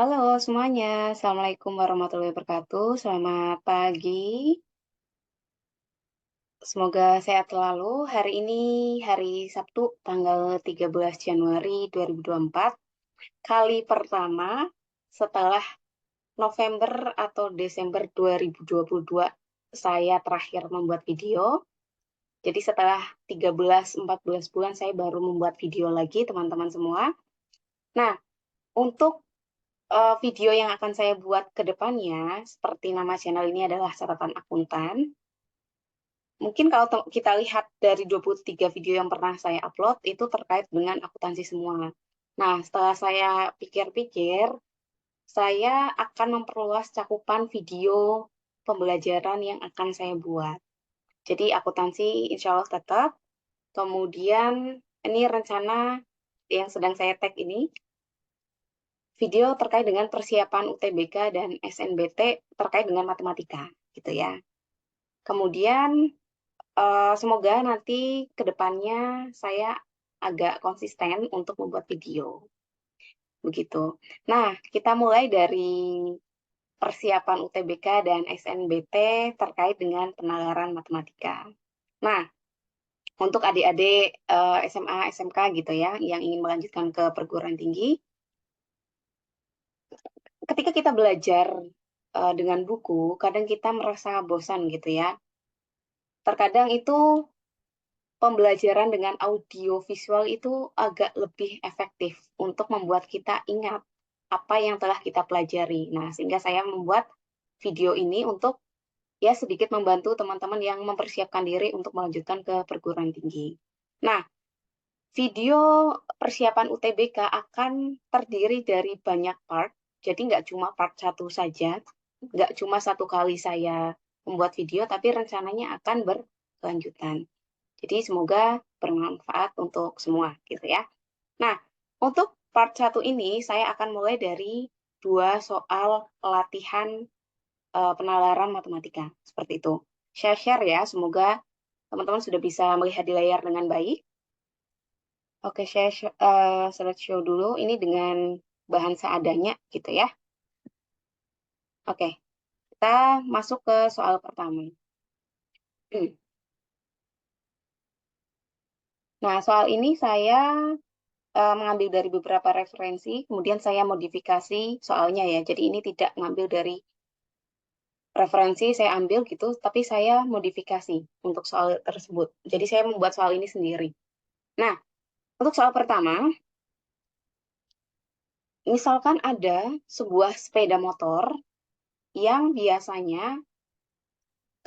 Halo semuanya, Assalamualaikum warahmatullahi wabarakatuh. Selamat pagi, semoga sehat selalu. Hari ini hari Sabtu, tanggal 13 Januari 2024. Kali pertama setelah November atau Desember 2022 saya terakhir membuat video. Jadi setelah 13-14 bulan saya baru membuat video lagi, teman-teman semua. Nah, untuk video yang akan saya buat ke depannya, seperti nama channel ini adalah Catatan Akuntan. Mungkin kalau kita lihat dari 23 video yang pernah saya upload, itu terkait dengan akuntansi semua. Nah, setelah saya pikir-pikir, saya akan memperluas cakupan video pembelajaran yang akan saya buat. Jadi akuntansi insya Allah tetap. Kemudian ini rencana yang sedang saya tag ini, video terkait dengan persiapan UTBK dan SNBT terkait dengan matematika, gitu ya. Kemudian semoga nanti ke depannya saya agak konsisten untuk membuat video, begitu. Nah, kita mulai dari persiapan UTBK dan SNBT terkait dengan penalaran matematika. Nah, untuk adik-adik SMA, SMK gitu ya, yang ingin melanjutkan ke perguruan tinggi, ketika kita belajar dengan buku, kadang kita merasa bosan gitu ya. Terkadang itu pembelajaran dengan audio visual itu agak lebih efektif untuk membuat kita ingat apa yang telah kita pelajari. Nah, sehingga saya membuat video ini untuk ya sedikit membantu teman-teman yang mempersiapkan diri untuk melanjutkan ke perguruan tinggi. Nah, video persiapan UTBK akan terdiri dari banyak part, jadi nggak cuma part satu saja, nggak cuma satu kali saya membuat video, tapi rencananya akan berkelanjutan. Jadi semoga bermanfaat untuk semua gitu ya. Nah, untuk part satu ini saya akan mulai dari dua soal latihan penalaran matematika. Seperti itu. Saya share ya, semoga teman-teman sudah bisa melihat di layar dengan baik. Oke, saya slideshow dulu. Ini dengan bahan seadanya gitu ya. Oke, kita masuk ke soal pertama. Nah, soal ini saya mengambil dari beberapa referensi, kemudian saya modifikasi soalnya ya. Jadi ini tidak mengambil dari referensi, saya ambil gitu, tapi saya modifikasi untuk soal tersebut. Jadi saya membuat soal ini sendiri. Nah, untuk soal pertama, misalkan ada sebuah sepeda motor yang biasanya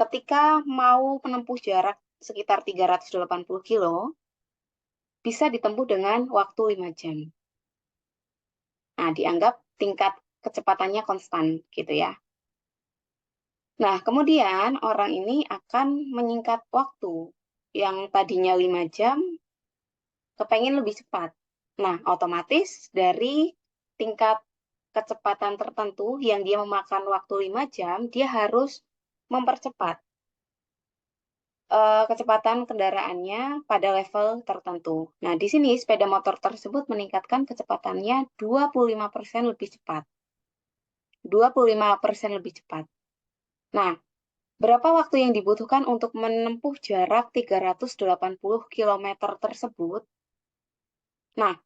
ketika mau menempuh jarak sekitar 380 kilo, bisa ditempuh dengan waktu 5 jam. Nah, dianggap tingkat kecepatannya konstan gitu ya. Nah, kemudian orang ini akan menyingkat waktu yang tadinya 5 jam, kepengen lebih cepat. Nah, otomatis dari tingkat kecepatan tertentu yang dia memakan waktu 5 jam, dia harus mempercepat kecepatan kendaraannya pada level tertentu. Nah, di sini sepeda motor tersebut meningkatkan kecepatannya 25% lebih cepat. 25% lebih cepat. Nah, berapa waktu yang dibutuhkan untuk menempuh jarak 380 km tersebut? Nah,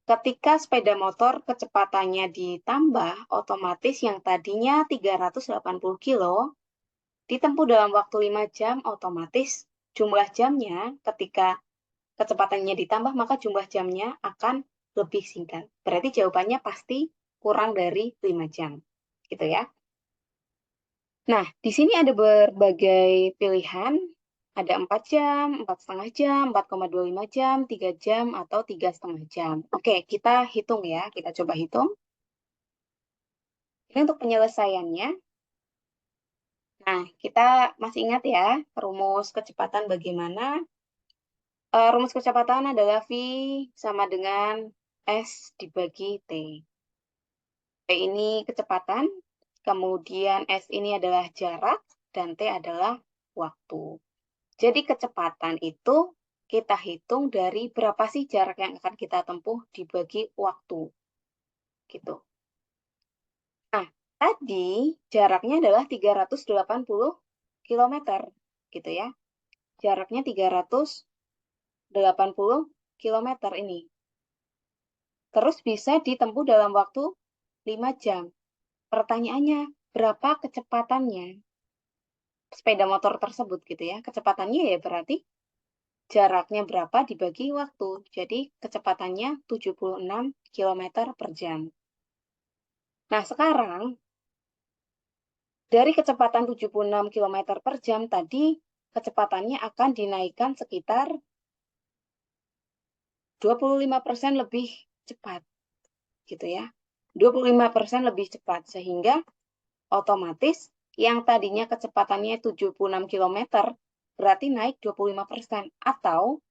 ketika sepeda motor kecepatannya ditambah, otomatis yang tadinya 380 kilo ditempuh dalam waktu 5 jam, otomatis jumlah jamnya ketika kecepatannya ditambah, maka jumlah jamnya akan lebih singkat. Berarti jawabannya pasti kurang dari 5 jam. Gitu ya. Nah, di sini ada berbagai pilihan. Ada 4 jam, 4,5 jam, 4,25 jam, 3 jam, atau 3,5 jam. Oke, kita hitung ya. Kita coba hitung. Ini untuk penyelesaiannya. Nah, kita masih ingat ya, rumus kecepatan bagaimana? Rumus kecepatan adalah V sama dengan S dibagi T. P ini kecepatan, kemudian S ini adalah jarak, dan T adalah waktu. Jadi kecepatan itu kita hitung dari berapa sih jarak yang akan kita tempuh dibagi waktu. Gitu. Tadi jaraknya adalah 380 km, gitu ya. Jaraknya 380 km ini. Terus bisa ditempuh dalam waktu 5 jam. Pertanyaannya, berapa kecepatannya sepeda motor tersebut gitu ya? Kecepatannya ya berarti jaraknya berapa dibagi waktu. Jadi kecepatannya 76 km per jam. Nah, sekarang dari kecepatan 76 km per jam tadi, kecepatannya akan dinaikkan sekitar 25% lebih cepat, gitu ya. 25% lebih cepat, sehingga otomatis yang tadinya kecepatannya 76 km, berarti naik 25%, atau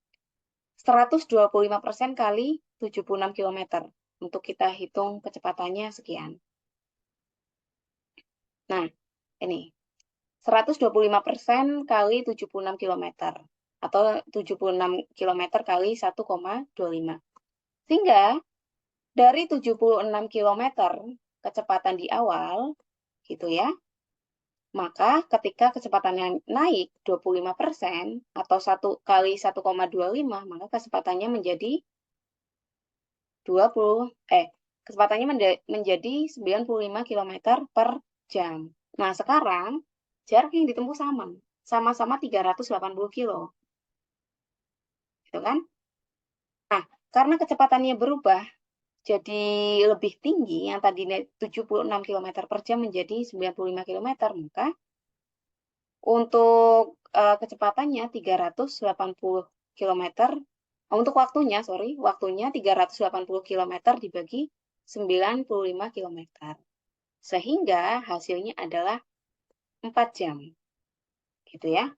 125% kali 76 km. Untuk kita hitung kecepatannya sekian. Nah, ini 125% kali 76 km atau 76 km kali 1,25. Sehingga dari 76 km kecepatan di awal gitu ya. Maka ketika kecepatannya naik 25% atau 1 kali 1,25, maka kecepatannya menjadi 20 kecepatannya menjadi 95 km per jam. Nah, sekarang jarak yang ditempuh sama-sama 380 kilo. Gitu kan? Nah, karena kecepatannya berubah jadi lebih tinggi, yang tadinya 76 km per jam menjadi 95 km, maka untuk kecepatannya 380 km, untuk waktunya 380 km dibagi 95 km. Sehingga hasilnya adalah 4 jam. Gitu ya.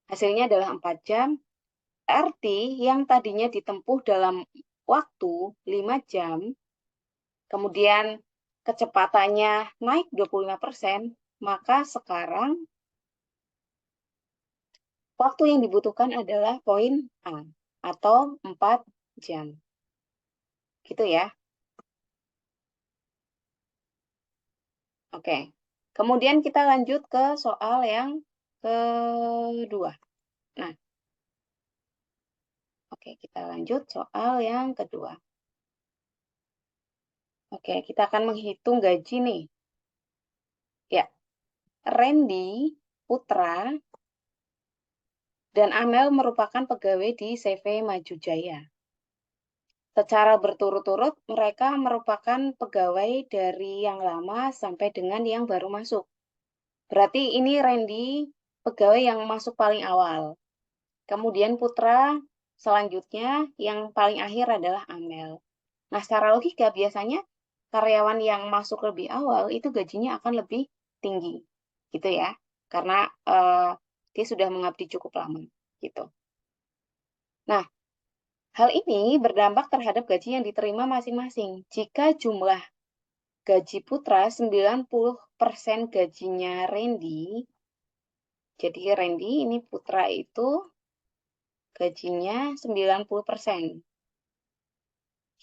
Hasilnya adalah 4 jam. Arti yang tadinya ditempuh dalam waktu 5 jam, kemudian kecepatannya naik 25%, maka sekarang waktu yang dibutuhkan adalah poin A, atau 4 jam. Gitu ya. Oke. Kemudian kita lanjut ke soal yang kedua. Nah, oke, kita lanjut soal yang kedua. Oke, kita akan menghitung gaji nih. Ya, Randy, Putra, dan Amel merupakan pegawai di CV Maju Jaya. Secara berturut-turut, mereka merupakan pegawai dari yang lama sampai dengan yang baru masuk. Berarti ini Randy, pegawai yang masuk paling awal. Kemudian Putra, selanjutnya yang paling akhir adalah Amel. Nah, secara logika biasanya karyawan yang masuk lebih awal itu gajinya akan lebih tinggi. Gitu ya. Karena dia sudah mengabdi cukup lama. Gitu. Nah, hal ini berdampak terhadap gaji yang diterima masing-masing. Jika jumlah gaji Putra 90% gajinya Randy, jadi Randy ini Putra itu gajinya 90%.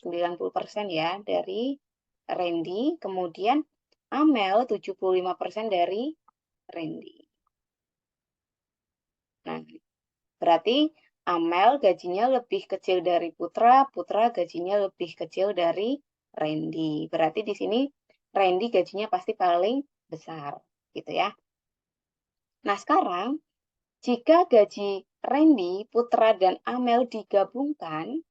90% ya dari Randy, kemudian Amel 75% dari Randy. Nah, berarti Amel gajinya lebih kecil dari Putra, Putra gajinya lebih kecil dari Randy. Berarti di sini Randy gajinya pasti paling besar, gitu ya. Nah, sekarang jika gaji Randy, Putra, dan Amel digabungkan,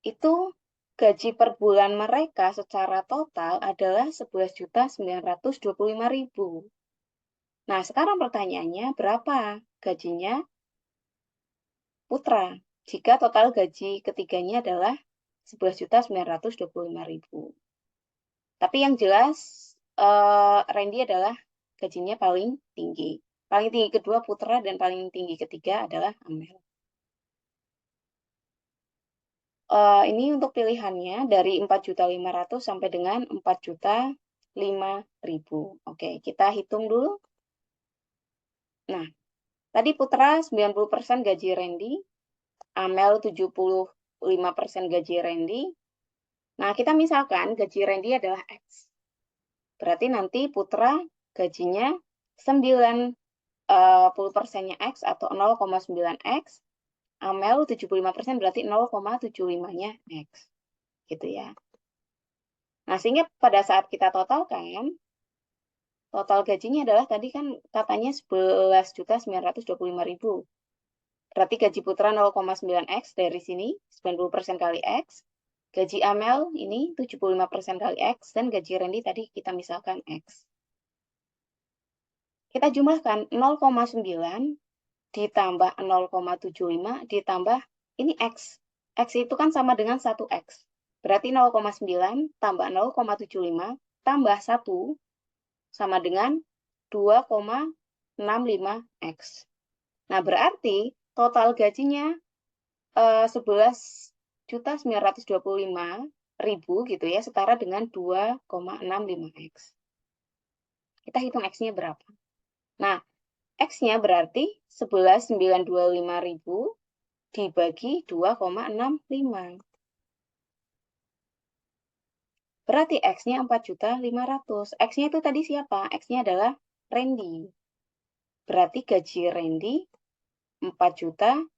itu gaji per bulan mereka secara total adalah 11.925.000. Nah, sekarang pertanyaannya berapa gajinya Putra jika total gaji ketiganya adalah 11.925.000. Tapi yang jelas Randy adalah gajinya paling tinggi. Paling tinggi kedua Putra dan paling tinggi ketiga adalah Amel. Ini untuk pilihannya dari 4.500.000 sampai dengan 4.005.000. Oke, kita hitung dulu. Nah, tadi Putra 90% gaji Randy, Amel 75% gaji Randy. Nah, kita misalkan gaji Randy adalah X. Berarti nanti Putra gajinya 90% X atau 0,9 X. Amel 75% berarti 0,75-nya X. Gitu ya. Nah, sehingga pada saat kita totalkan, total gajinya adalah tadi kan katanya 11.925.000. Berarti gaji Putra 0,9 X dari sini, 90% kali X. Gaji Amel ini 75% kali X. Dan gaji Randy tadi kita misalkan X. Kita jumlahkan 0,9 ditambah 0,75 ditambah ini X. X itu kan sama dengan 1X. Berarti 0,9 tambah 0,75 tambah 1 sama dengan 2,65X. Nah, berarti total gajinya 11.925.000 gitu ya, setara dengan 2,65X. Kita hitung X-nya berapa. Nah, X-nya berarti 11.925.000 dibagi 2,65. Berarti X-nya 4.500.000. X-nya itu tadi siapa? X-nya adalah Randy. Berarti gaji Randy 4.500.000.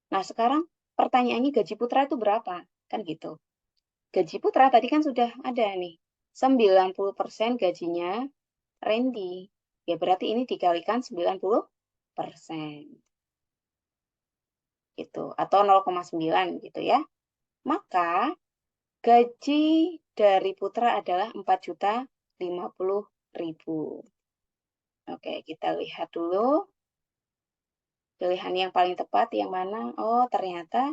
Nah, sekarang pertanyaannya gaji Putra itu berapa? Kan gitu. Gaji Putra tadi kan sudah ada nih. 90% gajinya Randy. Ya berarti ini dikalikan 90%. Gitu. Atau 0,9 gitu ya. Maka gaji dari Putra adalah 4.050.000. Oke, kita lihat dulu. Pilihan yang paling tepat yang mana? Oh, ternyata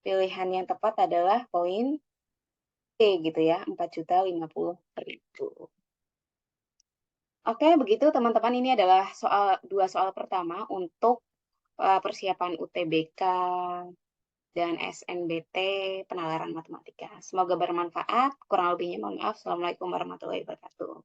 pilihan yang tepat adalah poin C gitu ya, 4.050.000. Oke, begitu teman-teman, ini adalah dua soal pertama untuk persiapan UTBK dan SNBT penalaran matematika. Semoga bermanfaat. Kurang lebihnya mohon maaf. Assalamualaikum warahmatullahi wabarakatuh.